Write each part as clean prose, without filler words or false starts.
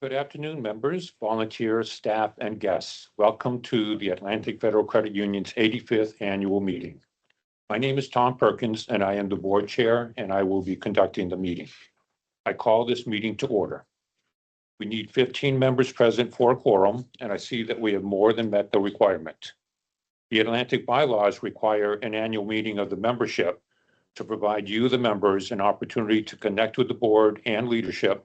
Good afternoon, members, volunteers, staff, and guests. Welcome to the Atlantic Federal Credit Union's 85th annual meeting. My name is Tom Perkins, and I am the board chair, and I will be conducting the meeting. I call this meeting to order. We need 15 members present for a quorum, and I see that we have more than met the requirement. The Atlantic bylaws require an annual meeting of the membership to provide you, the members, an opportunity to connect with the board and leadership,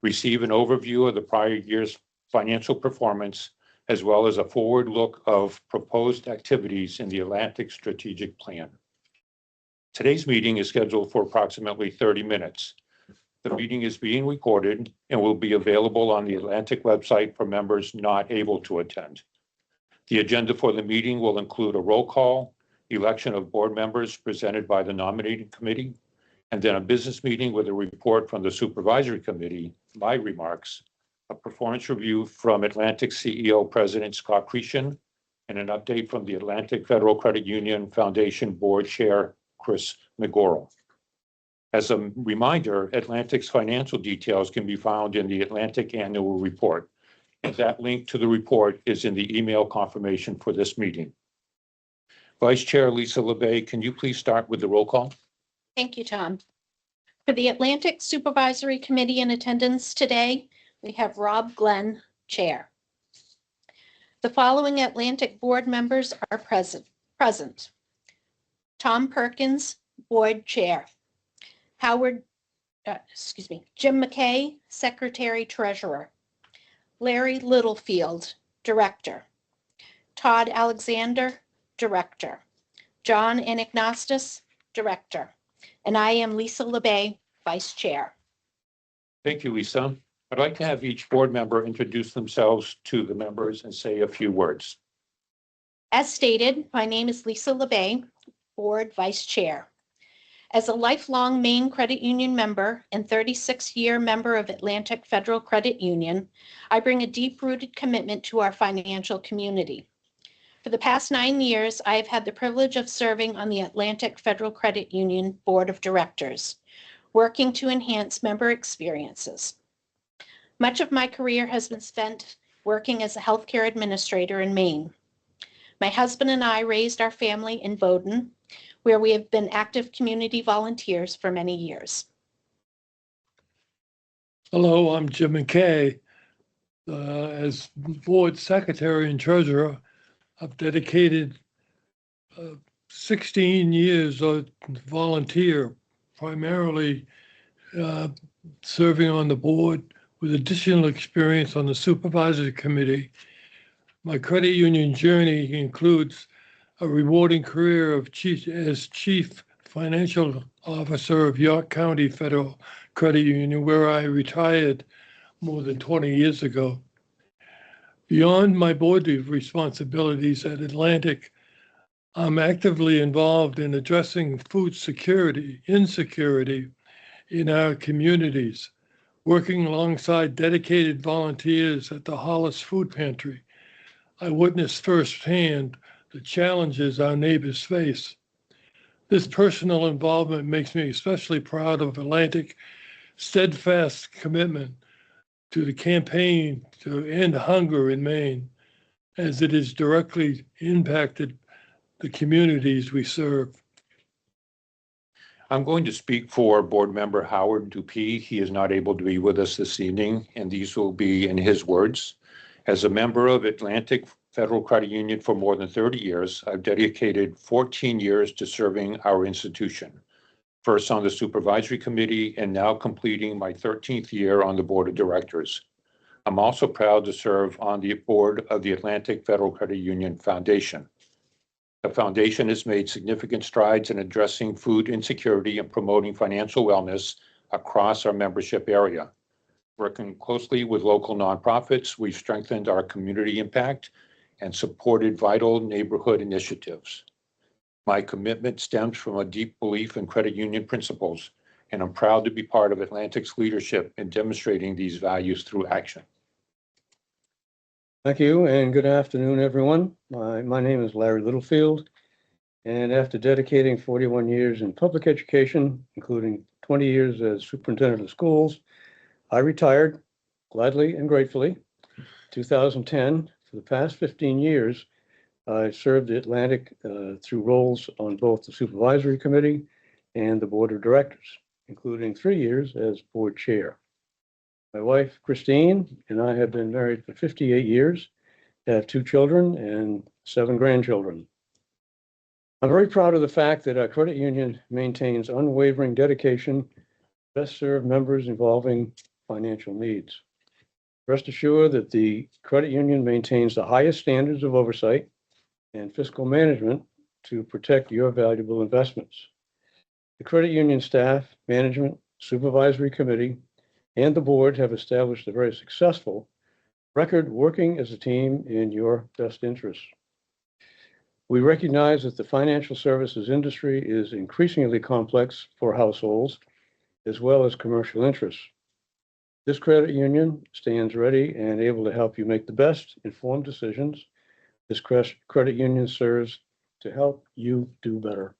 receive an overview of the prior year's financial performance, as well as a forward look of proposed activities in the Atlantic Strategic Plan. Today's meeting is scheduled for approximately 30 minutes. The meeting is being recorded and will be available on the Atlantic website for members not able to attend. The agenda for the meeting will include a roll call, election of board members presented by the nominating committee, and then a business meeting with a report from the supervisory committee, my remarks, a performance review from Atlantic CEO President Scott Cretion, and an update from the Atlantic Federal Credit Union Foundation Board Chair Chris McGorrell. As a reminder, Atlantic's financial details can be found in the Atlantic Annual Report, and that link to the report is in the email confirmation for this meeting. Vice Chair Lisa LeBay, can you please start with the roll call? Thank you, Tom. For the Atlantic Supervisory Committee in attendance today, we have Rob Glenn, Chair. The following Atlantic board members are present. Tom Perkins, Board Chair. Jim McKay, Secretary Treasurer. Larry Littlefield, Director. Todd Alexander, Director. John Anagnostis, Director. And I am Lisa LeBay, Vice Chair. Thank you, Lisa. I'd like to have each board member introduce themselves to the members and say a few words. As stated, my name is Lisa LeBay, Board Vice Chair. As a lifelong Maine Credit Union member and 36-year member of Atlantic Federal Credit Union, I bring a deep-rooted commitment to our financial community. For the past 9 years, I have had the privilege of serving on the Atlantic Federal Credit Union Board of Directors, working to enhance member experiences. Much of my career has been spent working as a healthcare administrator in Maine. My husband and I raised our family in Bowdoin, where we have been active community volunteers for many years. Hello, I'm Jim McKay. As Board Secretary and Treasurer, I've dedicated 16 years of volunteer, primarily serving on the board with additional experience on the supervisory committee. My credit union journey includes a rewarding career as Chief Financial Officer of York County Federal Credit Union, where I retired more than 20 years ago. Beyond my board responsibilities at Atlantic, I'm actively involved in addressing food insecurity in our communities, working alongside dedicated volunteers at the Hollis Food Pantry. I witnessed firsthand the challenges our neighbors face. This personal involvement makes me especially proud of Atlantic's steadfast commitment to the campaign to end hunger in Maine, as it has directly impacted the communities we serve. I'm going to speak for board member Howard Dupuy. He is not able to be with us this evening, and these will be in his words. As a member of Atlantic Federal Credit Union for more than 30 years, I've dedicated 14 years to serving our institution. First on the supervisory committee, and now completing my 13th year on the board of directors. I'm also proud to serve on the board of the Atlantic Federal Credit Union Foundation. The foundation has made significant strides in addressing food insecurity and promoting financial wellness across our membership area. Working closely with local nonprofits, we've strengthened our community impact and supported vital neighborhood initiatives. My commitment stems from a deep belief in credit union principles, and I'm proud to be part of Atlantic's leadership in demonstrating these values through action. Thank you, and good afternoon, everyone. My name is Larry Littlefield, and after dedicating 41 years in public education, including 20 years as superintendent of schools, I retired gladly and gratefully. 2010, for the past 15 years, I served Atlantic through roles on both the Supervisory Committee and the Board of Directors, including 3 years as Board Chair. My wife, Christine, and I have been married for 58 years, have 2 children and 7 grandchildren. I'm very proud of the fact that our credit union maintains unwavering dedication to best serve members involving financial needs. Rest assured that the credit union maintains the highest standards of oversight and fiscal management to protect your valuable investments. The credit union staff, management, supervisory committee, and the board have established a very successful record working as a team in your best interests. We recognize that the financial services industry is increasingly complex for households as well as commercial interests. This credit union stands ready and able to help you make the best informed decisions. This credit union serves to help you do better.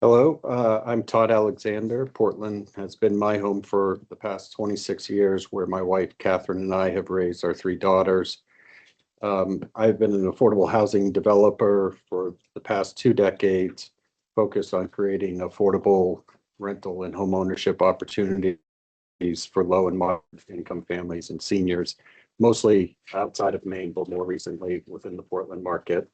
Hello, I'm Todd Alexander. Portland has been my home for the past 26 years, where my wife, Catherine, and I have raised our 3 daughters. I've been an affordable housing developer for the past 2 decades, focused on creating affordable rental and home ownership opportunities for low and moderate income families and seniors, mostly outside of Maine, but more recently within the Portland market.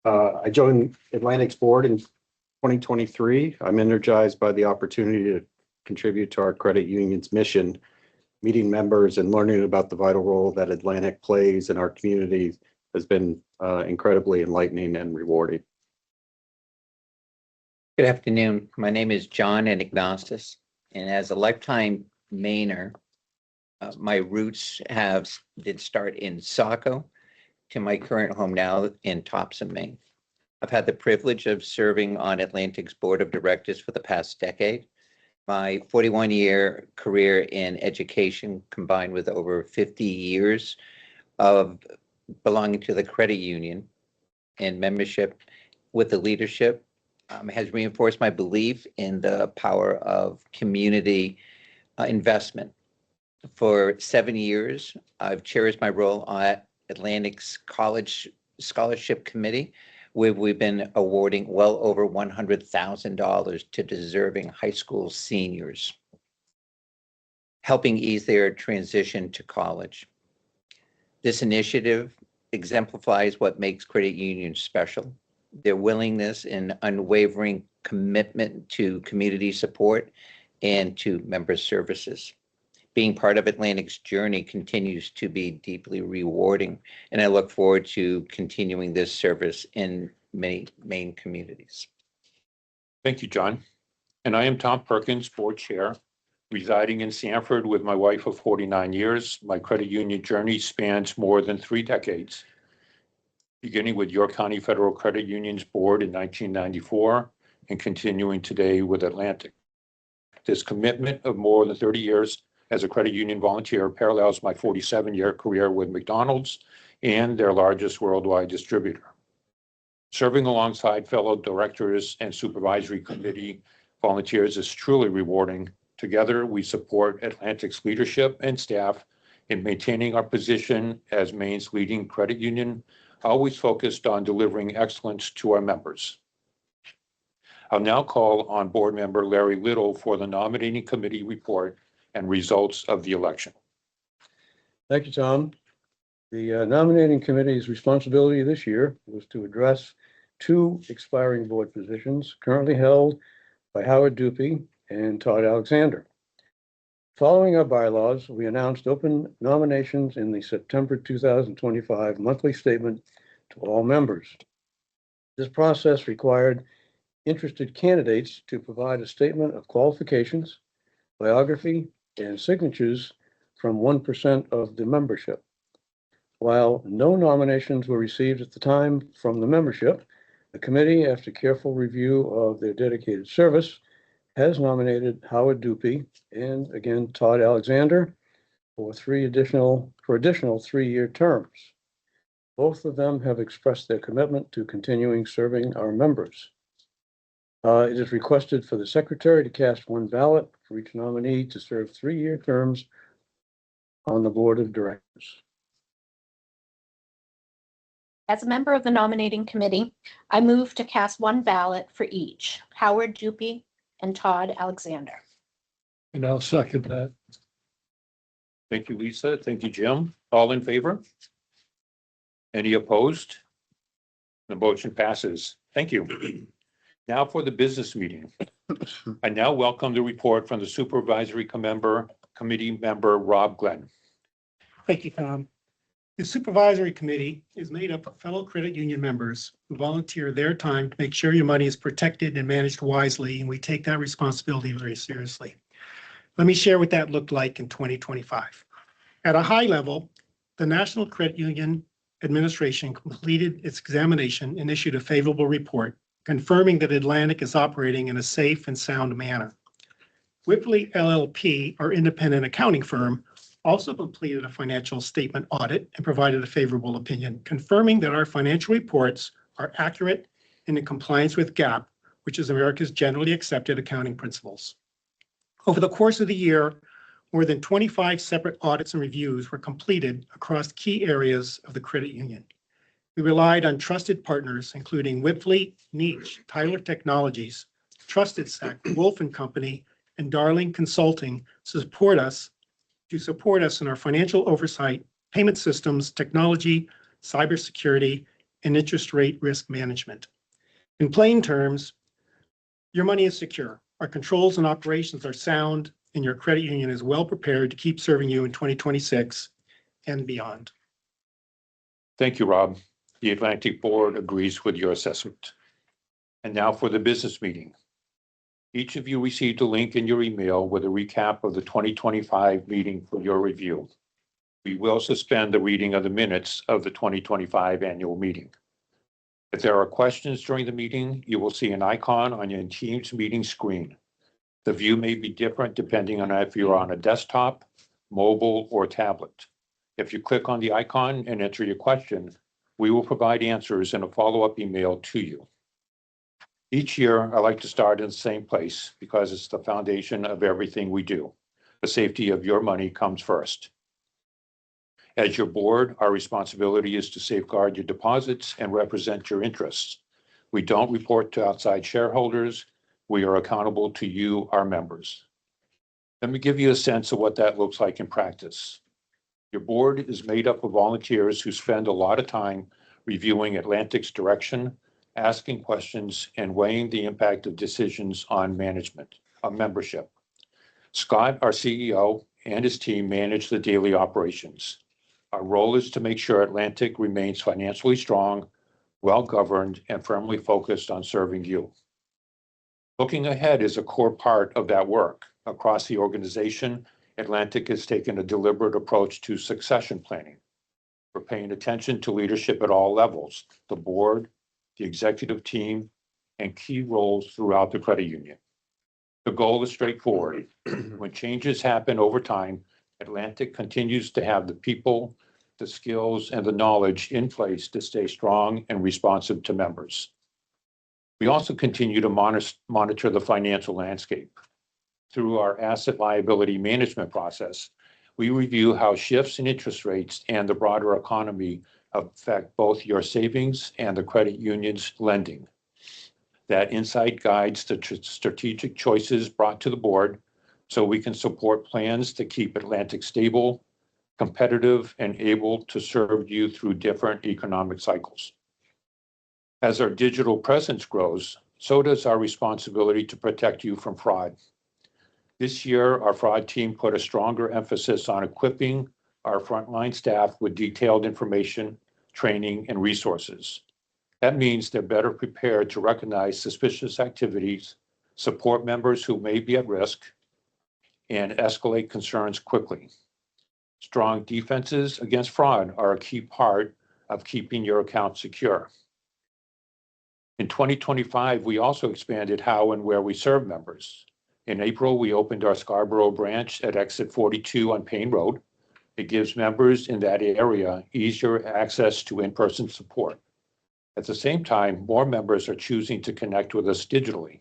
I joined Atlantic's board in 2023. I'm energized by the opportunity to contribute to our credit union's mission. Meeting members and learning about the vital role that Atlantic plays in our community has been incredibly enlightening and rewarding. Good afternoon. My name is John Anagnostis, and as a lifetime Mainer, my roots did start in Saco to my current home now in Topsom, Maine. I've had the privilege of serving on Atlantic's board of directors for the past decade. My 41-year career in education, combined with over 50 years of belonging to the credit union and membership with the leadership, has reinforced my belief in the power of community investment. For 7 years, I've cherished my role at Atlantic's College Scholarship Committee, where we've been awarding well over $100,000 to deserving high school seniors, helping ease their transition to college. This initiative exemplifies what makes credit unions special: their willingness and unwavering commitment to community support and to member services. Being part of Atlantic's journey continues to be deeply rewarding, and I look forward to continuing this service in many Maine communities. Thank you, John. And I am Tom Perkins, board chair, residing in Sanford with my wife of 49 years. My credit union journey spans more than 3 decades, beginning with York County Federal Credit Union's board in 1994 and continuing today with Atlantic. This commitment of more than 30 years as a credit union volunteer parallels my 47-year career with McDonald's and their largest worldwide distributor. Serving alongside fellow directors and supervisory committee volunteers is truly rewarding. Together, we support Atlantic's leadership and staff in maintaining our position as Maine's leading credit union, always focused on delivering excellence to our members. I'll now call on board member Larry Little for the nominating committee report and results of the election. Thank you, Tom. The nominating committee's responsibility this year was to address 2 expiring board positions currently held by Howard Dupy and Todd Alexander. Following our bylaws, we announced open nominations in the September 2025 monthly statement to all members. This process required interested candidates to provide a statement of qualifications, biography, and signatures from 1% of the membership. While no nominations were received at the time from the membership, the committee, after careful review of their dedicated service, has nominated Howard Dupy and again Todd Alexander for additional 3-year terms. Both of them have expressed their commitment to continuing serving our members. It is requested for the secretary to cast 1 ballot for each nominee to serve 3-year terms on the Board of Directors. As a member of the nominating committee, I move to cast one ballot for each, Howard Dupe and Todd Alexander. And I'll second that. Thank you, Lisa. Thank you, Jim. All in favor? Any opposed? The motion passes. Thank you. Now for the business meeting. I now welcome the report from the Supervisory Committee member, Rob Glenn. Thank you, Tom. The Supervisory Committee is made up of fellow credit union members who volunteer their time to make sure your money is protected and managed wisely, and we take that responsibility very seriously. Let me share what that looked like in 2025. At a high level, the National Credit Union Administration completed its examination and issued a favorable report confirming that Atlantic is operating in a safe and sound manner. Whipley LLP, our independent accounting firm, also completed a financial statement audit and provided a favorable opinion, confirming that our financial reports are accurate and in compliance with GAAP, which is America's generally accepted accounting principles. Over the course of the year, more than 25 separate audits and reviews were completed across key areas of the credit union. We relied on trusted partners, including Whipley, Nietzsche, Tyler Technologies, Trusted Sec, Wolf & Company, and Darling Consulting to support us in our financial oversight, payment systems, technology, cybersecurity, and interest rate risk management. In plain terms, your money is secure. Our controls and operations are sound, and your credit union is well prepared to keep serving you in 2026 and beyond. Thank you, Rob. The Atlantic Board agrees with your assessment. And now for the business meeting. Each of you received a link in your email with a recap of the 2025 meeting for your review. We will suspend the reading of the minutes of the 2025 annual meeting. If there are questions during the meeting, you will see an icon on your Teams meeting screen. The view may be different depending on if you're on a desktop, mobile, or tablet. If you click on the icon and enter your question, we will provide answers in a follow-up email to you. Each year, I like to start in the same place because it's the foundation of everything we do. The safety of your money comes first. As your board, our responsibility is to safeguard your deposits and represent your interests. We don't report to outside shareholders. We are accountable to you, our members. Let me give you a sense of what that looks like in practice. Your board is made up of volunteers who spend a lot of time reviewing Atlantic's direction, asking questions, and weighing the impact of decisions on membership. Scott, our CEO, and his team manage the daily operations. Our role is to make sure Atlantic remains financially strong, well-governed, and firmly focused on serving you. Looking ahead is a core part of that work. Across the organization, Atlantic has taken a deliberate approach to succession planning. We're paying attention to leadership at all levels, the board, the executive team, and key roles throughout the credit union. The goal is straightforward. When changes happen over time, Atlantic continues to have the people, the skills, and the knowledge in place to stay strong and responsive to members. We also continue to monitor the financial landscape. Through our asset liability management process, we review how shifts in interest rates and the broader economy affect both your savings and the credit union's lending. That insight guides the strategic choices brought to the board so we can support plans to keep Atlantic stable, competitive, and able to serve you through different economic cycles. As our digital presence grows, so does our responsibility to protect you from fraud. This year, our fraud team put a stronger emphasis on equipping our frontline staff with detailed information, training, and resources. That means they're better prepared to recognize suspicious activities, support members who may be at risk, and escalate concerns quickly. Strong defenses against fraud are a key part of keeping your account secure. In 2025, we also expanded how and where we serve members. In April, we opened our Scarborough branch at Exit 42 on Payne Road. It gives members in that area easier access to in-person support. At the same time, more members are choosing to connect with us digitally.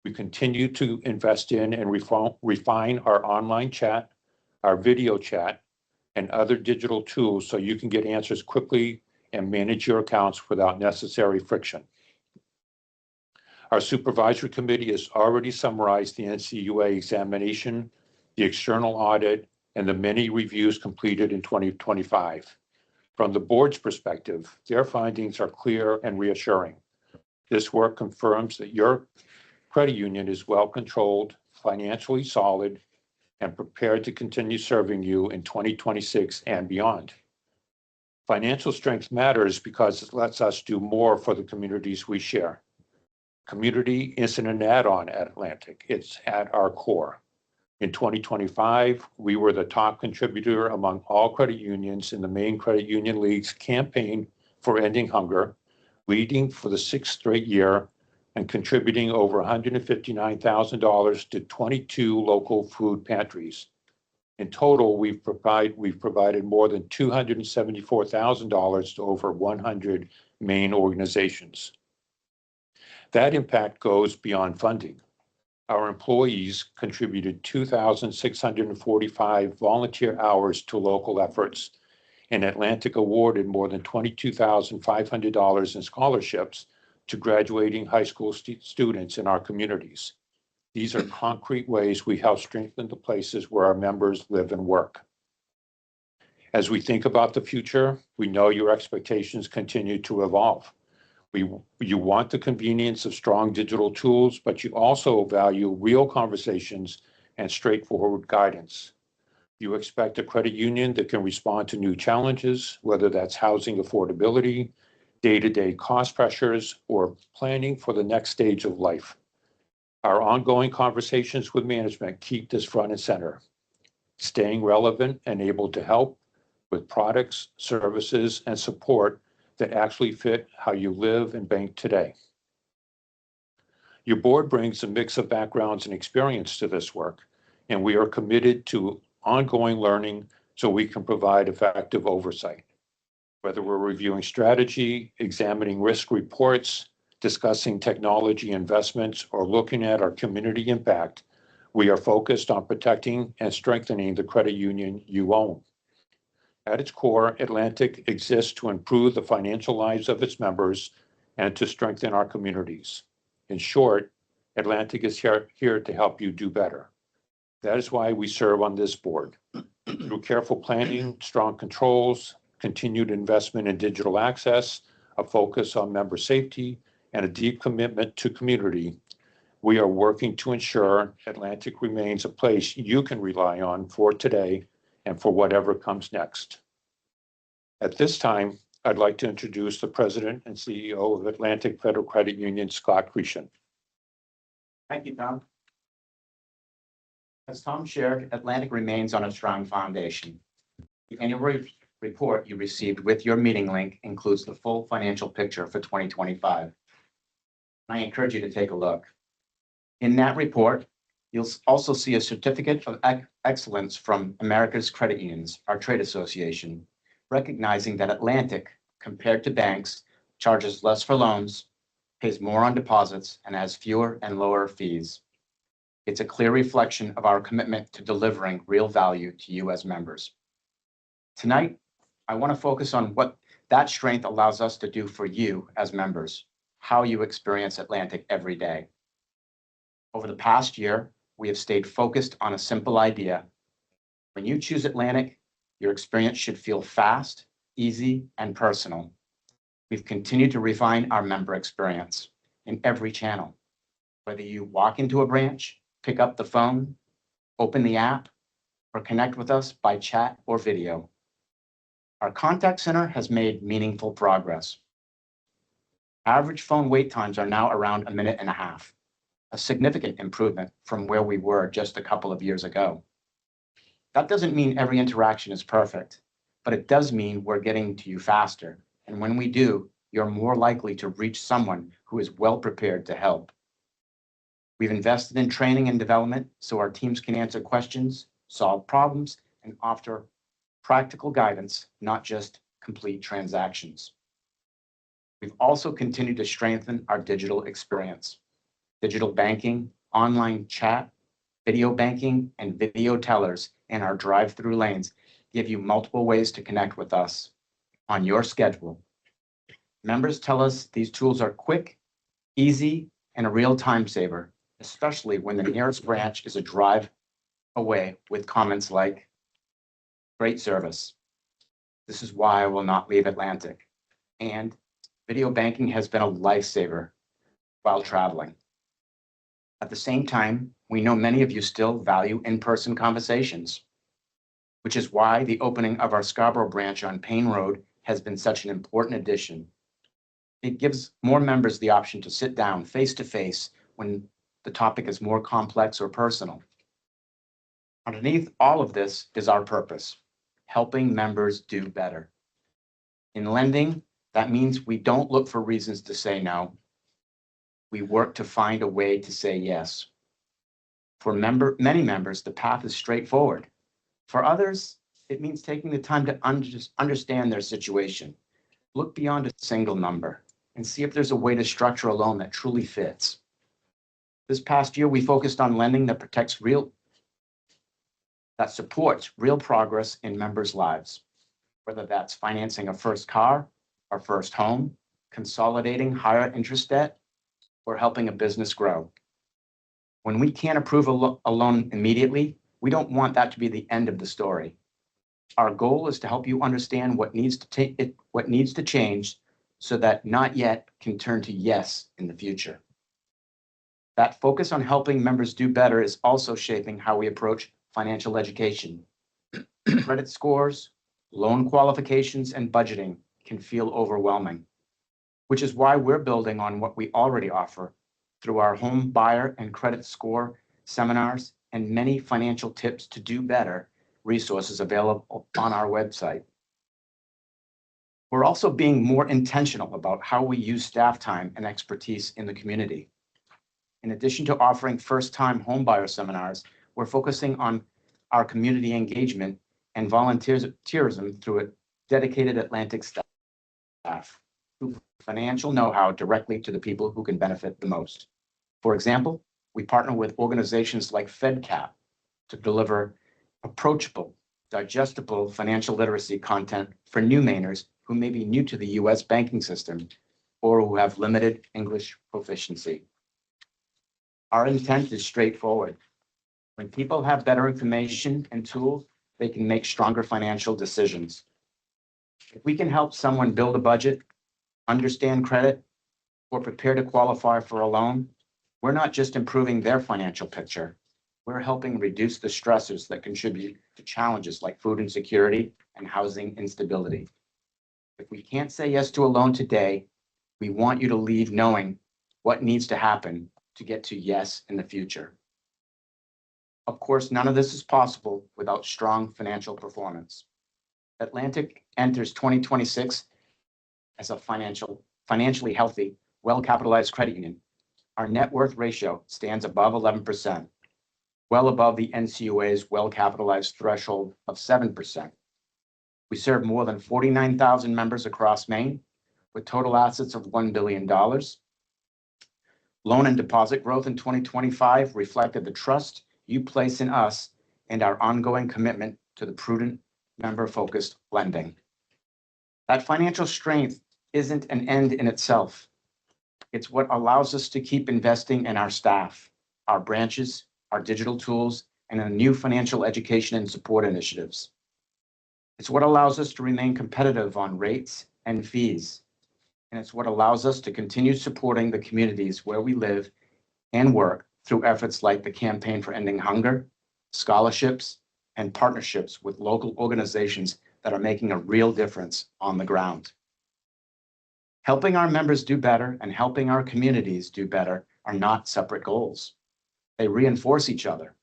We continue to invest in and refine our online chat, our video chat, and other digital tools so you can get answers quickly and manage your accounts without necessary friction. Our supervisory committee has already summarized the NCUA examination, the external audit, and the many reviews completed in 2025. From the board's perspective, their findings are clear and reassuring. This work confirms that your credit union is well controlled, financially solid, and prepared to continue serving you in 2026 and beyond. Financial strength matters because it lets us do more for the communities we share. Community isn't an add-on at Atlantic, it's at our core. In 2025, we were the top contributor among all credit unions in the Maine Credit Union League's campaign for ending hunger, leading for the 6th straight year and contributing over $159,000 to 22 local food pantries. In total, we've provided more than $274,000 to over 100 Maine organizations. That impact goes beyond funding. Our employees contributed 2,645 volunteer hours to local efforts, and Atlantic awarded more than $22,500 in scholarships to graduating high school students in our communities. These are concrete ways we help strengthen the places where our members live and work. As we think about the future, we know your expectations continue to evolve. You want the convenience of strong digital tools, but you also value real conversations and straightforward guidance. You expect a credit union that can respond to new challenges, whether that's housing affordability, day-to-day cost pressures, or planning for the next stage of life. Our ongoing conversations with management keep this front and center, staying relevant and able to help with products, services, and support that actually fit how you live and bank today. Your board brings a mix of backgrounds and experience to this work, and we are committed to ongoing learning so we can provide effective oversight. Whether we're reviewing strategy, examining risk reports, discussing technology investments, or looking at our community impact, we are focused on protecting and strengthening the credit union you own. At its core, Atlantic exists to improve the financial lives of its members and to strengthen our communities. In short, Atlantic is here to help you do better. That is why we serve on this board. Through careful planning, strong controls, continued investment in digital access, a focus on member safety, and a deep commitment to community, we are working to ensure Atlantic remains a place you can rely on for today and for whatever comes next. At this time, I'd like to introduce the President and CEO of Atlantic Federal Credit Union, Scott Cretion. Thank you, Tom. As Tom shared, Atlantic remains on a strong foundation. The annual report you received with your meeting link includes the full financial picture for 2025. I encourage you to take a look. In that report, you'll also see a certificate of excellence from America's Credit Unions, our trade association, recognizing that Atlantic, compared to banks, charges less for loans, pays more on deposits, and has fewer and lower fees. It's a clear reflection of our commitment to delivering real value to you as members. Tonight, I want to focus on what that strength allows us to do for you as members, how you experience Atlantic every day. Over the past year, we have stayed focused on a simple idea. When you choose Atlantic, your experience should feel fast, easy, and personal. We've continued to refine our member experience in every channel. Whether you walk into a branch, pick up the phone, open the app, or connect with us by chat or video. Our contact center has made meaningful progress. Average phone wait times are now around a minute and a half, a significant improvement from where we were just a couple of years ago. That doesn't mean every interaction is perfect, but it does mean we're getting to you faster. And when we do, you're more likely to reach someone who is well prepared to help. We've invested in training and development so our teams can answer questions, solve problems, and offer practical guidance, not just complete transactions. We've also continued to strengthen our digital experience. Digital banking, online chat, video banking, and video tellers in our drive-through lanes give you multiple ways to connect with us on your schedule. Members tell us these tools are quick, easy, and a real time saver, especially when the nearest branch is a drive away, with comments like, "Great service. This is why I will not leave Atlantic." And video banking has been a lifesaver while traveling. At the same time, we know many of you still value in-person conversations, which is why the opening of our Scarborough branch on Payne Road has been such an important addition. It gives more members the option to sit down face to face when the topic is more complex or personal. Underneath all of this is our purpose: helping members do better. In lending, that means we don't look for reasons to say no. We work to find a way to say yes. For many members, the path is straightforward. For others, it means taking the time to understand their situation, look beyond a single number, and see if there's a way to structure a loan that truly fits. This past year, we focused on lending that supports real progress in members' lives, whether that's financing a first car or first home, consolidating higher interest debt, or helping a business grow. When we can't approve a loan immediately, we don't want that to be the end of the story. Our goal is to help you understand what needs to change so that not yet can turn to yes in the future. That focus on helping members do better is also shaping how we approach financial education. Credit scores, loan qualifications, and budgeting can feel overwhelming, which is why we're building on what we already offer through our home buyer and credit score seminars and many financial tips to do better resources available on our website. We're also being more intentional about how we use staff time and expertise in the community. In addition to offering first-time homebuyer seminars, we're focusing on our community engagement and volunteerism through a dedicated Atlantic staff who financial know-how directly to the people who can benefit the most. For example, we partner with organizations like FedCap to deliver approachable, digestible financial literacy content for new Mainers who may be new to the U.S. banking system or who have limited English proficiency. Our intent is straightforward. When people have better information and tools, they can make stronger financial decisions. If we can help someone build a budget, understand credit, or prepare to qualify for a loan, we're not just improving their financial picture, we're helping reduce the stressors that contribute to challenges like food insecurity and housing instability. If we can't say yes to a loan today, we want you to leave knowing what needs to happen to get to yes in the future. Of course, none of this is possible without strong financial performance. Atlantic enters 2026 as a financially healthy, well-capitalized credit union. Our net worth ratio stands above 11%, well above the NCUA's well-capitalized threshold of 7%. We serve more than 49,000 members across Maine with total assets of $1 billion. Loan and deposit growth in 2025 reflected the trust you place in us and our ongoing commitment to the prudent, member-focused lending. That financial strength isn't an end in itself. It's what allows us to keep investing in our staff, our branches, our digital tools, and in new financial education and support initiatives. It's what allows us to remain competitive on rates and fees. And it's what allows us to continue supporting the communities where we live and work through efforts like the Campaign for Ending Hunger, scholarships, and partnerships with local organizations that are making a real difference on the ground. Helping our members do better and helping our communities do better are not separate goals. They reinforce each other.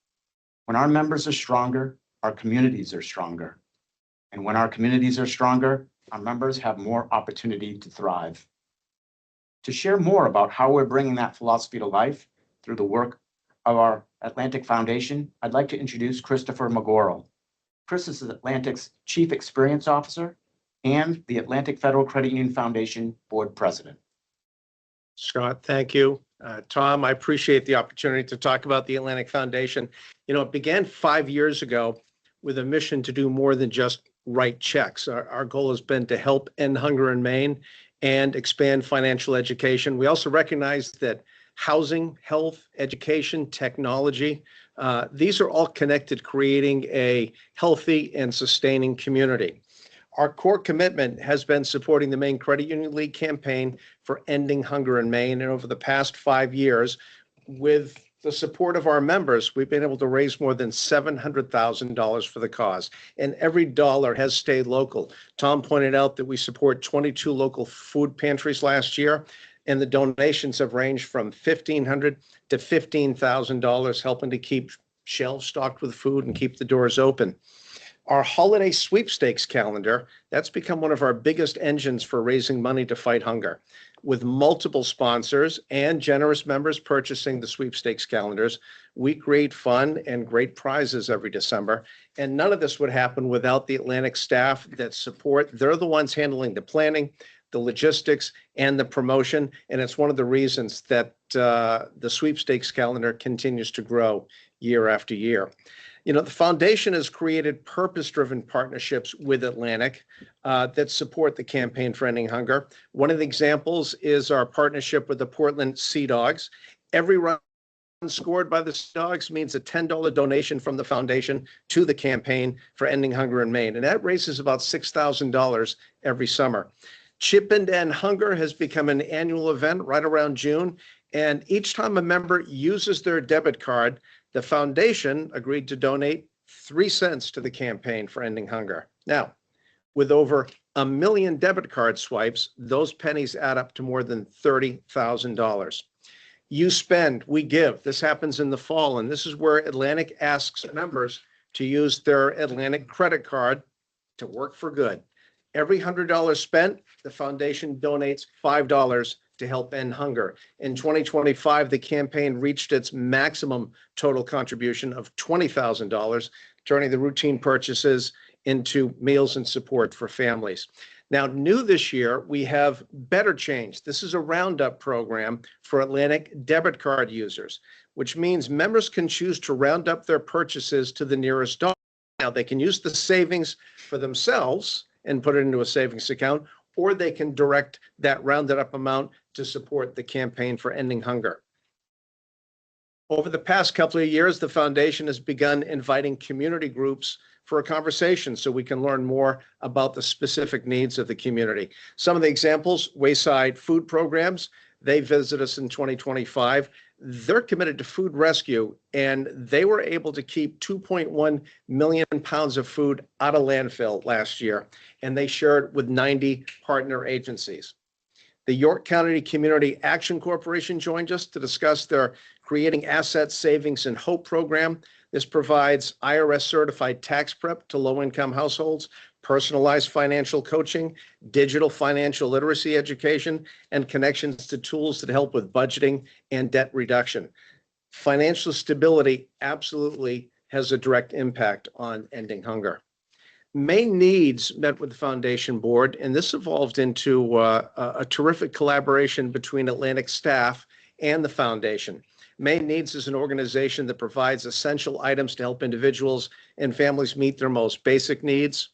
When our members are stronger, our communities are stronger. And when our communities are stronger, our members have more opportunity to thrive. To share more about how we're bringing that philosophy to life through the work of our Atlantic Foundation, I'd like to introduce Christopher McGorrell. Chris is Atlantic's Chief Experience Officer and the Atlantic Federal Credit Union Foundation Board President. Scott, thank you. Tom, I appreciate the opportunity to talk about the Atlantic Foundation. You know, it began 5 years ago with a mission to do more than just write checks. Our goal has been to help end hunger in Maine and expand financial education. We also recognize that housing, health, education, technology, these are all connected, creating a healthy and sustaining community. Our core commitment has been supporting the Maine Credit Union League campaign for ending hunger in Maine. And over the past 5 years, with the support of our members, we've been able to raise more than $700,000 for the cause. And every dollar has stayed local. Tom pointed out that we support 22 local food pantries last year, and the donations have ranged from $1,500 to $15,000, helping to keep shelves stocked with food and keep the doors open. Our holiday sweepstakes calendar, that's become one of our biggest engines for raising money to fight hunger. With multiple sponsors and generous members purchasing the sweepstakes calendars, we create fun and great prizes every December. And none of this would happen without the Atlantic staff that support. They're the ones handling the planning, the logistics, and the promotion. And it's one of the reasons that the sweepstakes calendar continues to grow year after year. You know, the foundation has created purpose-driven partnerships with Atlantic that support the campaign for ending hunger. One of the examples is our partnership with the Portland Sea Dogs. Every run scored by the Sea Dogs means a $10 donation from the foundation to the campaign for ending hunger in Maine, and that raises about $6,000 every summer. Chip and End Hunger has become an annual event right around June, and each time a member uses their debit card, the foundation agreed to donate 3 cents to the campaign for ending hunger. Now, with over 1 million debit card swipes, those pennies add up to more than $30,000. You spend, we give. This happens in the fall, and this is where Atlantic asks members to use their Atlantic credit card to work for good. Every $100 spent, the foundation donates $5 to help end hunger. In 2025, the campaign reached its maximum total contribution of $20,000, turning the routine purchases into meals and support for families. Now, new this year, we have Better Change. This is a roundup program for Atlantic debit card users, which means members can choose to round up their purchases to the nearest dollar. Now, they can use the savings for themselves and put it into a savings account, or they can direct that rounded up amount to support the campaign for ending hunger. Over the past couple of years, the foundation has begun inviting community groups for a conversation so we can learn more about the specific needs of the community. Some of the examples, Wayside Food Programs, they visit us in 2025. They're committed to food rescue, and they were able to keep 2.1 million pounds of food out of landfill last year, and they shared with 90 partner agencies. The York County Community Action Corporation joined us to discuss their Creating Asset Savings and Hope program. This provides IRS certified tax prep to low-income households, personalized financial coaching, digital financial literacy education, and connections to tools that help with budgeting and debt reduction. Financial stability absolutely has a direct impact on ending hunger. Maine Needs met with the foundation board, and this evolved into a terrific collaboration between Atlantic staff and the foundation. Maine Needs is an organization that provides essential items to help individuals and families meet their most basic needs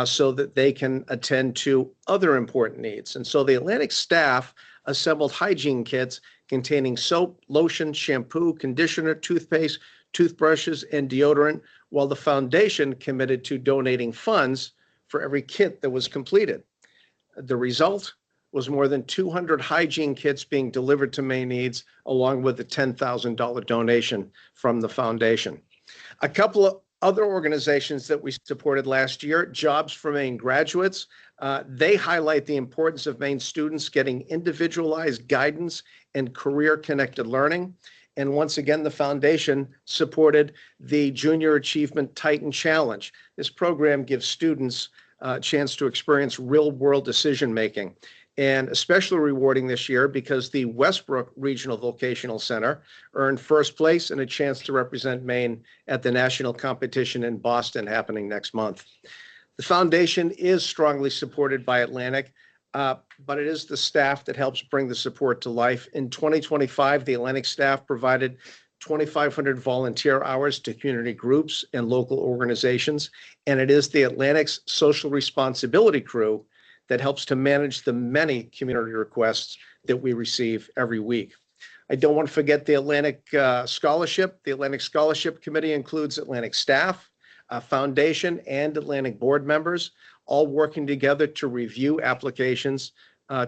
so that they can attend to other important needs. And so the Atlantic staff assembled hygiene kits containing soap, lotion, shampoo, conditioner, toothpaste, toothbrushes, and deodorant, while the foundation committed to donating funds for every kit that was completed. The result was more than 200 hygiene kits being delivered to Maine Needs, along with a $10,000 donation from the foundation. A couple of other organizations that we supported last year, Jobs for Maine Graduates, they highlight the importance of Maine students getting individualized guidance and career-connected learning. And once again, the foundation supported the Junior Achievement Titan Challenge. This program gives students a chance to experience real-world decision-making, and especially rewarding this year because the Westbrook Regional Vocational Center earned first place and a chance to represent Maine at the national competition in Boston happening next month. The foundation is strongly supported by Atlantic, but it is the staff that helps bring the support to life. In 2025, the Atlantic staff provided 2,500 volunteer hours to community groups and local organizations. And it is the Atlantic's social responsibility crew that helps to manage the many community requests that we receive every week. I don't want to forget the Atlantic Scholarship. The Atlantic Scholarship Committee includes Atlantic staff, foundation, and Atlantic board members, all working together to review applications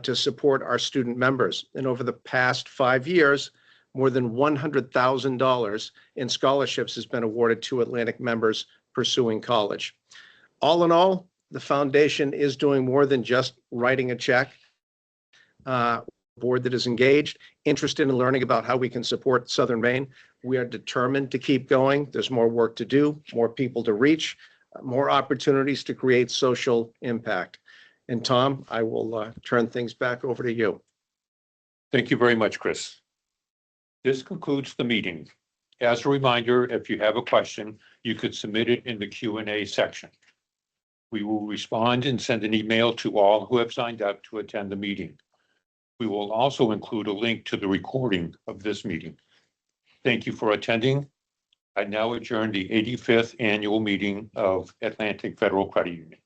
to support our student members. And over the past 5 years, more than $100,000 in scholarships has been awarded to Atlantic members pursuing college. All in all, the foundation is doing more than just writing a check. Board that is engaged, interested in learning about how we can support Southern Maine. We are determined to keep going. There's more work to do, more people to reach, more opportunities to create social impact. And Tom, I will turn things back over to you. Thank you very much, Chris. This concludes the meeting. As a reminder, if you have a question, you could submit it in the Q&A section. We will respond and send an email to all who have signed up to attend the meeting. We will also include a link to the recording of this meeting. Thank you for attending. I now adjourn the 85th annual meeting of Atlantic Federal Credit Union.